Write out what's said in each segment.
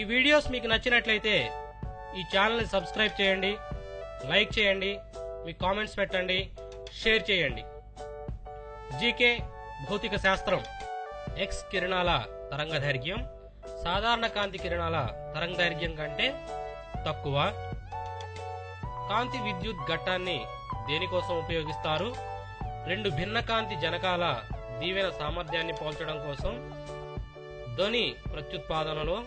ఈ వీడియోస్ మీకు నచ్చినట్లయితే ఈ ఛానల్ని సబ్స్క్రైబ్ చేయండి, లైక్ చేయండి, మీ కామెంట్స్ పెట్టండి, షేర్ చేయండి. జీకే భౌతిక శాస్త్రం. ఎక్స్ కిరణాల తరంగదైర్ఘ్యం సాధారణ కాంతి కిరణాల తరంగదైర్ఘ్యం కంటే తక్కువ. కాంతి విద్యుత్ ఘట్టాన్ని దేనికోసం ఉపయోగిస్తారు? రెండు భిన్న కాంతి జనకాల దీవెన సామర్థ్యాన్ని పోల్చడం కోసం. ధ్వని ప్రత్యుత్పాదనలో,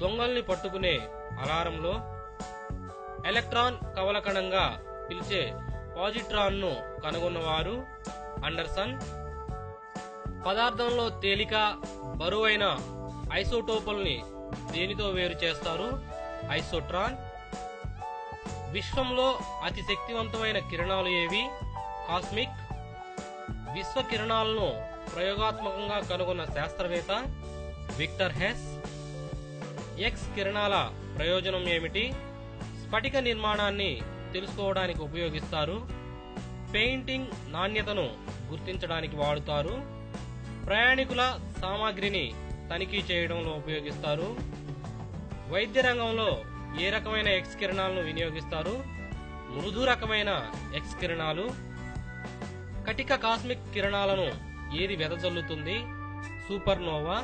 దొంగల్ని పట్టుకునే అలారంలో, ఎలక్ట్రాన్ కవలకణంగా పిలిచే పాజిట్రాన్ను కనుగొన్నవారు అండర్సన్. పదార్థంలో తేలిక, బరువైన ఐసోటోపుల్ని దేనితో వేరు చేస్తారు? ఐసోట్రాన్. విశ్వంలో అతి శక్తివంతమైన కిరణాలు ఏవి? కాస్మిక్. విశ్వ కిరణాలను ప్రయోగాత్మకంగా కనుగొన్న శాస్త్రవేత్త విక్టర్ హెస్. ఎక్స్ కిరణాల ప్రయోజనం ఏమిటి? స్ఫటిక నిర్మాణాన్ని తెలుసుకోవడానికి ఉపయోగిస్తారు. పెయింటింగ్ నాణ్యతను గుర్తించడానికి వాడుతారు. ప్రయాణికుల సామాగ్రిని తనిఖీ చేయడంలో ఉపయోగిస్తారు. వైద్య రంగంలో ఏ రకమైన ఎక్స్ కిరణాలను వినియోగిస్తారు? మృదు రకమైన ఎక్స్ కిరణాలు. కటిక కాస్మిక్ కిరణాలను ఏది వెదజల్లుతుంది? సూపర్నోవా.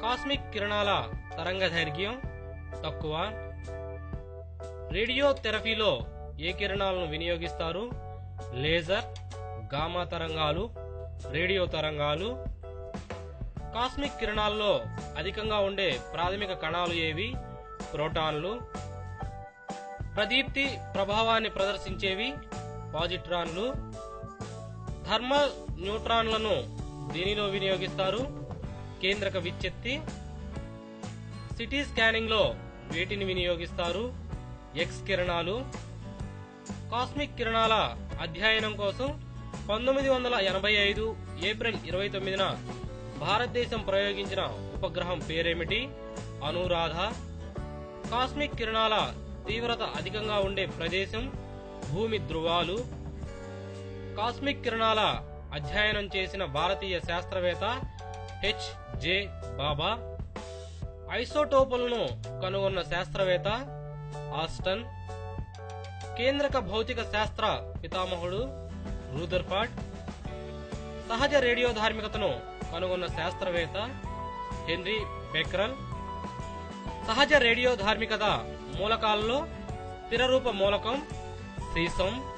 కాస్మిక్ కిరణాల తరంగదైర్ఘ్యం తక్కువ. రేడియోథెరపీలో ఏ కిరణాలను వినియోగిస్తారు? లేజర్, గామా తరంగాలు, రేడియో తరంగాలు. కాస్మిక్ కిరణాల్లో అధికంగా ఉండే ప్రాథమిక కణాలు ఏవి? ప్రోటాన్లు. ప్రదీప్తి ప్రభావాన్ని ప్రదర్శించేవి పాజిట్రాన్లు. థర్మల్ న్యూట్రాన్లను దీనిలో వినియోగిస్తారు? కేంద్రక విచ్ఛిత్తి. సిటీ స్కానింగ్ లో వేటిని వినియోగిస్తారు? ఎక్స్ కిరణాలు. కాస్మిక్ కిరణాల అధ్యయనం కోసం 1985 ఏప్రిల్ 29న భారతదేశం ప్రయోగించిన ఉపగ్రహం పేరేమిటి? అనురాధ. కాస్మిక్ కిరణాల తీవ్రత అధికంగా ఉండే ప్రదేశం భూమి ధృవాలు. కాస్మిక్ కిరణాల అధ్యయనం చేసిన భారతీయ శాస్త్రవేత్త హెచ్.జె. బాబా. ఐసోటోపులను కనుగొన్న శాస్త్రవేత్త ఆస్టన్. కేంద్రక భౌతిక శాస్త్ర పితామహుడు రూదర్ఫర్డ్. సహజ రేడియోధార్మికతను కనుగొన్న శాస్త్రవేత్త హెన్రీ బెక్రల్. సహజ రేడియోధార్మికత మూలకాలలో స్థిరరూప మూలకం సీసం.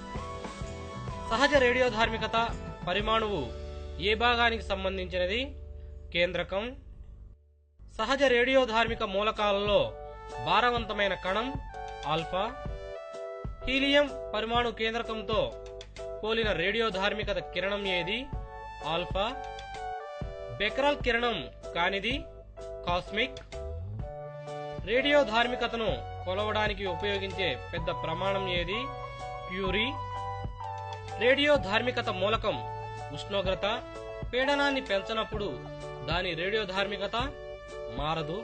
సహజ రేడియోధార్మికత పరిమాణువు ఏ భాగానికి సంబంధించినది? కేంద్రకం. సహజ రేడియోధార్మిక మూలకాలలో భారవంతమైన కణం ఆల్ఫా. హీలియం పరమాణు కేంద్రకంతో పోలిన రేడియోధార్మికత కిరణం ఏది? ఆల్ఫా. బెక్రల్ కిరణం కానిది కాస్మిక్. రేడియోధార్మికతను కొలవడానికి ఉపయోగించే పెద్ద ప్రమాణం ఏది? క్యూరీ. రేడియోధార్మికత మూలకం ఉష్ణోగ్రత, పీడనాన్ని పెంచనప్పుడు దాని రేడియోధార్మికత మారదు.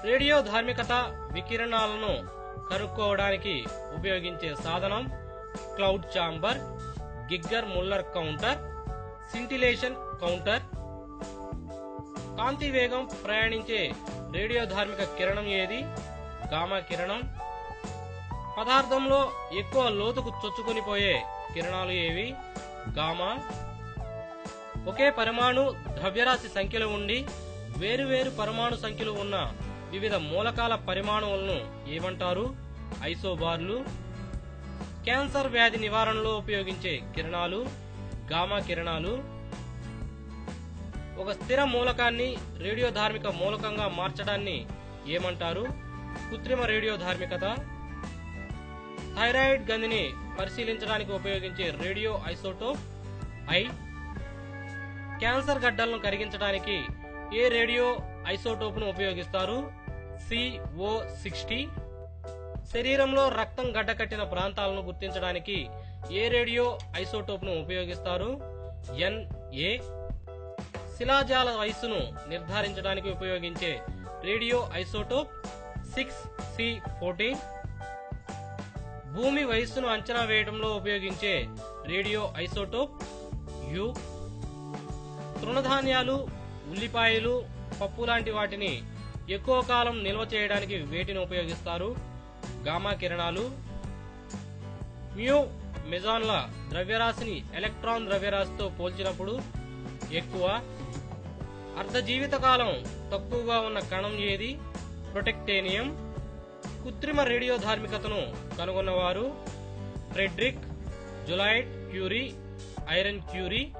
రేడియోధార్మికత వికిరణాలను కనుక్కోవడానికి ఉపయోగించే సాధనం cloud chamber, Geiger Muller counter, scintillation counter. కాంతి వేగం ప్రయాణించే రేడియోధార్మిక కిరణం ఏది? గామా కిరణం. పదార్థంలో ఎక్కువ లోతుకు చొచ్చుకొనిపోయే కిరణాలు ఏవి? గామా. ఒకే పరమాణు ద్రవ్యరాశి సంఖ్యలో ఉండి వేరువేరు పరమాణు సంఖ్యలు ఉన్న వివిధ మూలకాల పరిమాణువులను ఏమంటారు? ఐసోబార్లు. క్యాన్సర్ వ్యాధి నివారణలో ఉపయోగించే కిరణాలు గామా కిరణాలు. ఒక స్థిర మూలకాన్ని రేడియోధార్మిక మూలకంగా మార్చడాన్ని ఏమంటారు? కృత్రిమ రేడియోధార్మికత. థైరాయిడ్ గ్రంథిని పరిశీలించడానికి ఉపయోగించే రేడియో ఐసోటోప్ ఐ. క్యాన్సర్ గడ్డలను కరిగించడానికి ఏ రేడియో ఐసోటోప్ను ఉపయోగిస్తారు? CO60. శరీరంలో రక్తం గడ్డకట్టిన ప్రాంతాలను గుర్తించడానికి ఏ రేడియో ఐసోటోప్ను ఉపయోగిస్తారు? Na. శిలాజాల వయస్సును నిర్ధారించడానికి ఉపయోగించే రేడియో ఐసోటోప్ 6C14. భూమి వయస్సును అంచనా వేయడంలో ఉపయోగించే రేడియో ఐసోటోప్ U. తృణధాన్యాలు, ఉల్లిపాయలు, పప్పు లాంటి వాటిని ఎక్కువ కాలం నిల్వ చేయడానికి వేటిని ఉపయోగిస్తారు? గామా కిరణాలు. మ్యూ మెజాన్ల ద్రవ్యరాశిని ఎలక్ట్రాన్ ద్రవ్యరాశితో పోల్చినప్పుడు ఎక్కువ. అర్ధ జీవితకాలం తక్కువగా ఉన్న కణం ఏది? ప్రొటెక్టేనియం. కృత్రిమ రేడియో ధార్మికతను కనుగొన్నవారు? Frederic Joliot Curie, Irene Curie.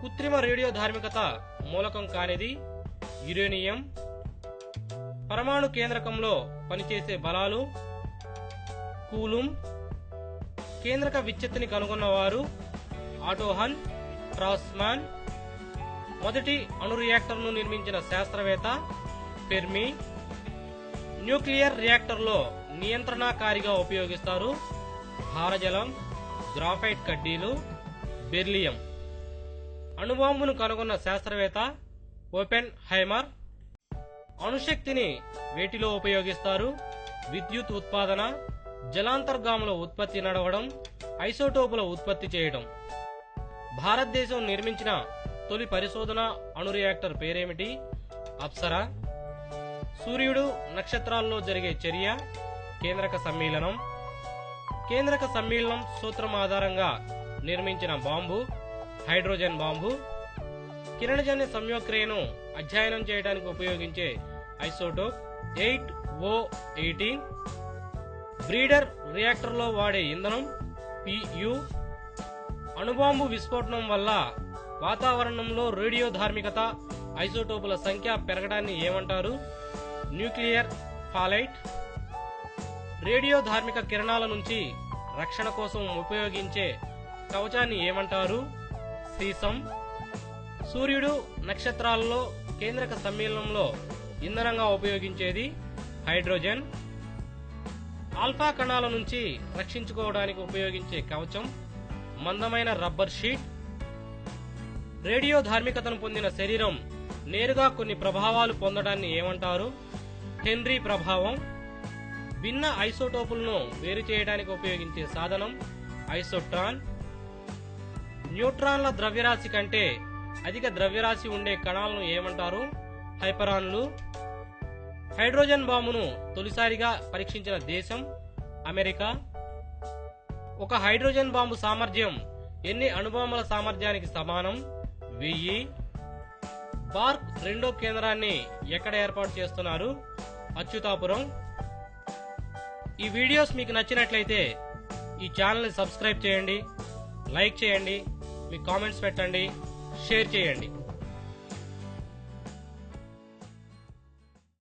కృత్రిమ రేడియో ధార్మికత మూలకం కానిది? యురేనియం. పరమాణు కేంద్రకంలో పనిచేసే బలాలు? కూలుంబ్. కేంద్రక విచ్ఛత్తిని కనుగొన్నవారు? ఆటోహన్, ట్రాస్మాన్. మొదటి అణు రియాక్టర్ను నిర్మించిన శాస్త్రవేత్త? ఫెర్మి. న్యూక్లియర్ రియాక్టర్లో నియంత్రణకారిగా ఉపయోగిస్తారు? భారజలం, గ్రాఫైట్ కడ్డీలు, బెర్లియం. అణుబాంబును కనుగొన్న శాస్త్రవేత్త? ఓపెన్ హైమర్. అణుశక్తిని వేటిలో ఉపయోగిస్తారు? విద్యుత్ ఉత్పాదన, జలాంతర్గాముల ఉత్పత్తి నడవడం, ఐసోటోపుల ఉత్పత్తి చేయడం. భారతదేశం నిర్మించిన తొలి పరిశోధన అణు రియాక్టర్ పేరేమిటి? అప్సరా. సూర్యుడు, నక్షత్రాల్లో జరిగే చర్య? కేంద్రక సమ్మేళనం. కేంద్రక సమ్మేళనం సూత్రం ఆధారంగా నిర్మించిన బాంబు? Hydrogen bomb. కిరణజన్య సంయోక్రియను అధ్యయనం చేయడానికి ఉపయోగించే ఐసోటోప్? 8O18. బ్రీడర్ రియాక్టర్లో వాడే ఇంధనం? Pu. అణుబాంబు విస్ఫోటనం వల్ల వాతావరణంలో రేడియో ధార్మికత, ఐసోటోపుల సంఖ్య పెరగడాన్ని ఏమంటారు? న్యూక్లియర్ ఫాలైట్. రేడియో ధార్మిక కిరణాల నుంచి రక్షణ కోసం ఉపయోగించే కవచాన్ని ఏమంటారు? సీసం. సూర్యుడు, నక్షత్రాలలో కేంద్రక సమ్మేళనంలో ఇంధనంగా ఉపయోగించేది హైడ్రోజన్. ఆల్ఫా కణాల నుంచి రక్షించుకోవడానికి ఉపయోగించే కవచం? మందమైన రబ్బర్ షీట్. రేడియో ధార్మికతను పొందిన శరీరం నేరుగా కొన్ని ప్రభావాలు పొందడాన్ని ఏమంటారు? హెన్రీ ప్రభావం. భిన్న ఐసోటోపులను వేరు చేయడానికి ఉపయోగించే సాధనం? ఐసోట్రాన్. న్యూట్రాన్ల ద్రవ్యరాశి కంటే అధిక ద్రవ్యరాశి ఉండే కణాలను ఏమంటారు? హైపరాన్లు. హైడ్రోజన్ బాంబును తొలిసారిగా పరీక్షించిన దేశం? అమెరికా. ఒక హైడ్రోజన్ బాంబు సామర్థ్యం ఎన్ని అణుబాంబుల సామర్థ్యానికి సమానం? 1000. బార్క్ రెండో కేంద్రాన్ని ఎక్కడ ఏర్పాటు చేస్తున్నారు? అచ్యుతాపురం. ఈ వీడియోస్ మీకు నచ్చినట్లయితే ఈ ఛానల్ని సబ్స్క్రైబ్ చేయండి, లైక్ చేయండి, మీ కామెంట్స్ పెట్టండి, షేర్ చేయండి.